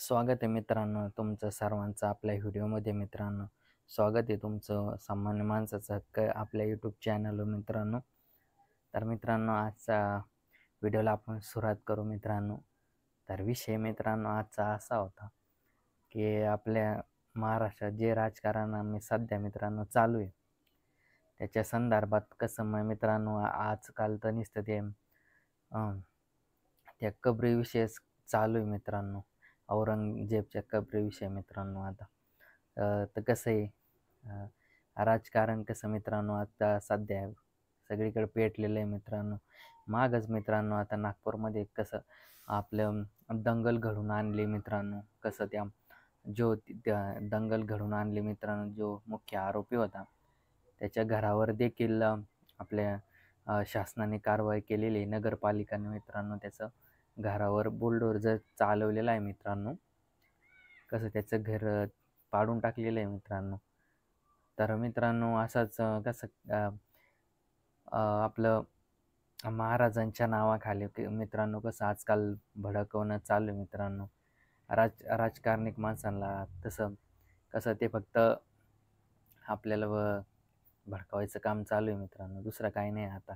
स्वागत आहे मित्रांनो तुमचं सर्वांचं आपल्या व्हिडिओमध्ये मित्रांनो. स्वागत आहे तुमचं सामान्य माणसाचा हक्क आपल्या यूट्यूब चॅनलवर मित्रांनो. तर मित्रांनो आजचा व्हिडिओला आपण सुरुवात करू मित्रांनो. तर विषय मित्रांनो आजचा असा होता की आपल्या महाराष्ट्रात जे राजकारण आम्ही सध्या मित्रांनो चालू आहे त्याच्या संदर्भात कसं मग मित्रांनो आजकाल तर नुसतं ते त्या कबरीविषयीच चालू आहे मित्रांनो. औरंगजेबच्या कबरीविषयी मित्रांनो आता तर कसं आहे राजकारण कसं मित्रांनो आता सध्या सगळीकडे पेटलेलं आहे मित्रांनो. मागच मित्रांनो आता नागपूरमध्ये कसं आपलं दंगल घडून आणली मित्रांनो. कसं त्या दंगल घडून आणली मित्रांनो, जो मुख्य आरोपी होता त्याच्या घरावर देखील आपल्या शासनाने कारवाई केलेली आहे. नगरपालिकाने मित्रांनो त्याचं घरावर बुलडोझर चालवलेला आहे मित्रांनो. कसं त्याचं घर पाडून टाकलेलं आहे मित्रांनो. तर मित्रांनो असाच कसं आपलं महाराजांच्या नावाखाली मित्रांनो कसं आजकाल भडकवणं चालू आहे मित्रांनो. राजकारणी माणसांना तसं कसं ते फक्त आपल्याला भडकवायचं काम चालू आहे मित्रांनो, दुसरं काही नाही आता.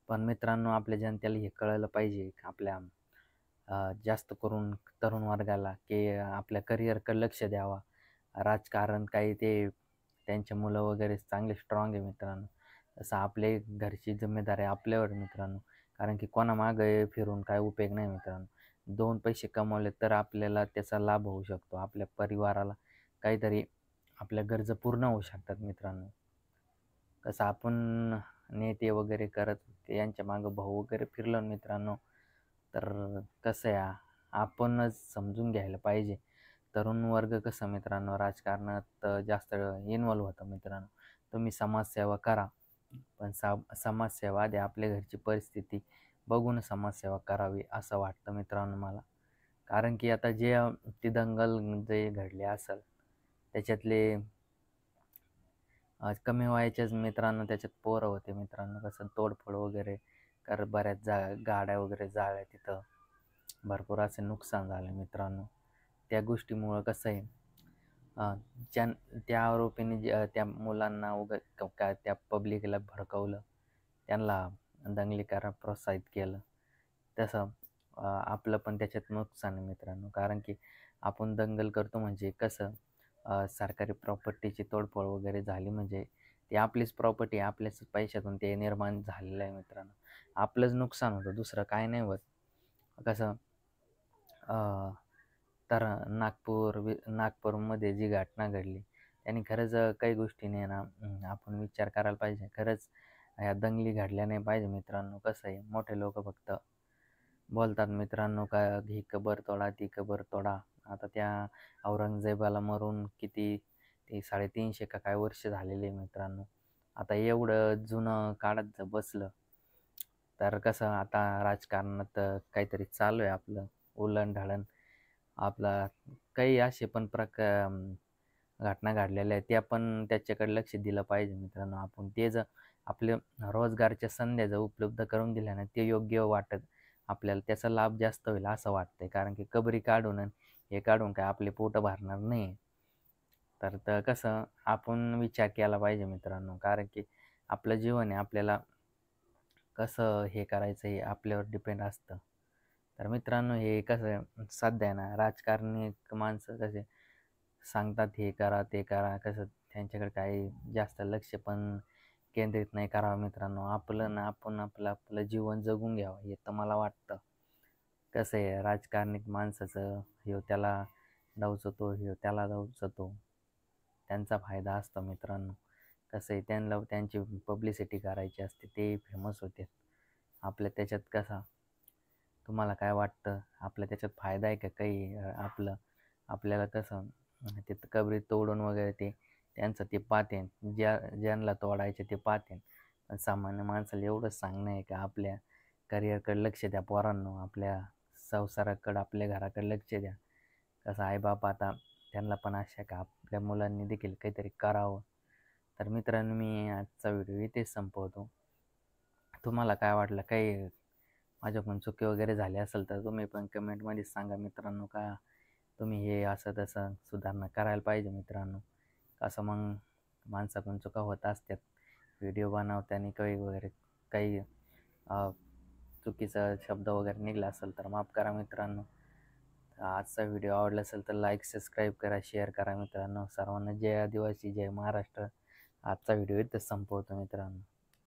पण मित्रांनो आपल्या जनतेला हे कळलं पाहिजे आपल्या जास्त करून तरुण वर्गाला की आपल्या करिअरकडे लक्ष द्यावा. राजकारण काही ते त्यांचे मुलं वगैरे चांगले स्ट्रॉंग आहे मित्रांनो. तसं आपले घरची जिम्मेदारी आपल्यावर मित्रांनो. कारण की कोणामागे फिरून काय उपयोग नाही मित्रांनो. 2 पैसे कमवले तर आपल्याला त्याचा लाभ होऊ शकतो. आपल्या परिवाराला काहीतरी आपल्या गरजा पूर्ण होऊ शकतात मित्रांनो. कसं आपण नेते वगैरे करत यांच्या मागं भाऊ वगैरे फिरलो ना मित्रांनो, तर कसं आहे आपणच समजून घ्यायला पाहिजे. तरुण वर्ग कसं मित्रांनो राजकारणात जास्त इन्व्हॉल्व होतं मित्रांनो. तुम्ही समाजसेवा करा, पण समाजसेवा आधी आपल्या घरची परिस्थिती बघून समाजसेवा करावी असं वाटतं मित्रांनो मला. कारण की आता जे ती दंगल जे घडले असेल त्याच्यातले कमी वयाच्याच मित्रांनो त्याच्यात पोरं होते मित्रांनो. कसं तोडफोड वगैरे बऱ्याच गाड्या वगैरे जाळल्या तिथं. भरपूर असे नुकसान झाले मित्रांनो. त्या गोष्टीमुळं कसं आहे ज्या त्या आरोपीने त्या मुलांना काय त्या पब्लिकला भडकवलं, त्यांना दंगलीकारांना प्रोत्साहित केलं. तसं आपलं पण त्याच्यात नुकसान आहे मित्रांनो. कारण की आपण दंगल करतो म्हणजे कसं सरकारी प्रॉपर्टीची तोडफोड वगैरे झाली म्हणजे ती आपलीच प्रॉपर्टी आपल्याच पैशातून ते निर्माण झालेलं आहे मित्रांनो. आपलंच नुकसान होतं, दुसरं काय नाही होत. कसं तर नागपूरमध्ये जी घटना घडली त्यांनी खरंच काही गोष्टीने ना आपण विचार करायला पाहिजे. खरंच ह्या दंगली घडल्या नाही पाहिजे मित्रांनो. कसं आहे मोठे लोक फक्त बोलतात मित्रांनो का ही कबर तोडा ती कबर तोडा. आता त्या औरंगजेबाला मरून किती ते 350 का काय वर्ष झालेले मित्रांनो. आता एवढं जुनं काळात जर बसलं तर कसं आता राजकारणात काहीतरी चालू आहे आपलं उलढालन. आपला काही असे पण घटना घडलेल्या आहेत त्या पण त्याच्याकडे लक्ष दिलं पाहिजे मित्रांनो. आपण ते जर आपले रोजगारच्या संध्या जर उपलब्ध करून दिल्या ना ते योग्य वाटत आपल्याला, त्याचा लाभ जास्त होईल असं वाटतंय. कारण की कबरी काढून हे काढून काय आपले पोटं भरणार नाही. तर कसं आपण विचार केला पाहिजे मित्रांनो. कारण की आपलं जीवन आहे, आपल्याला कसं हे करायचं हे आपल्यावर डिपेंड असतं. तर मित्रांनो हे कसं सध्या ना राजकारणी माणसं कसे सांगतात हे करा ते करा, कसं त्यांच्याकडे काही जास्त लक्ष पण केंद्रित नाही करावं मित्रांनो. आपलं ना आपण आपलं आपलं जीवन जगून घ्यावं हे तर मला वाटतं. कसं आहे राजकारणी माणसाचं ह्यो त्याला डावचतो, ह्यो त्याला डावचतो, त्यांचा फायदा असतो मित्रांनो. कसं आहे त्यांना त्यांची पब्लिसिटी करायची असते, ते फेमस होते. आपल्या त्याच्यात कसा तुम्हाला काय वाटतं आपल्या त्याच्यात फायदा आहे का काही आपल्याला कसं तिथं कबरी तोडून वगैरे ते त्यांचं ते पाहते, ज्यांना तोडायचे ते पाहते. पण सामान्य माणसाला एवढंच सांगणं आहे का आपल्या करिअरकडे लक्ष द्या पोरांनो. आपल्या संसाराकडं आपल्या घराकडे लक्ष द्या. कसं आईबाप आता त्यांना पण आशा का आपल्या मुलांनी देखील काहीतरी करावं. तर मित्रांनो मी आजचा व्हिडिओ इथेच संपवतो. तुम्हाला काय वाटलं, काही माझ्याकडून चुकी वगैरे झाली असेल तर तुम्ही पण कमेंटमध्ये सांगा मित्रांनो. का तुम्ही हे असं तसं सुधारणा करायला पाहिजे मित्रांनो. असं मग माणसाकडून चुका होत असतात. व्हिडिओ बनवताना काही वगैरे काही चुकीचा शब्द वगैरे निघाला असेल तर माफ करा मित्रांनो. आजचा व्हिडिओ आवडला असेल तर लाईक, सबस्क्राईब करा, शेअर करा मित्रांनो. सर्वांना जय आदिवासी, जय महाराष्ट्र. आजचा व्हिडिओ इथंच संपवतो मित्रांनो.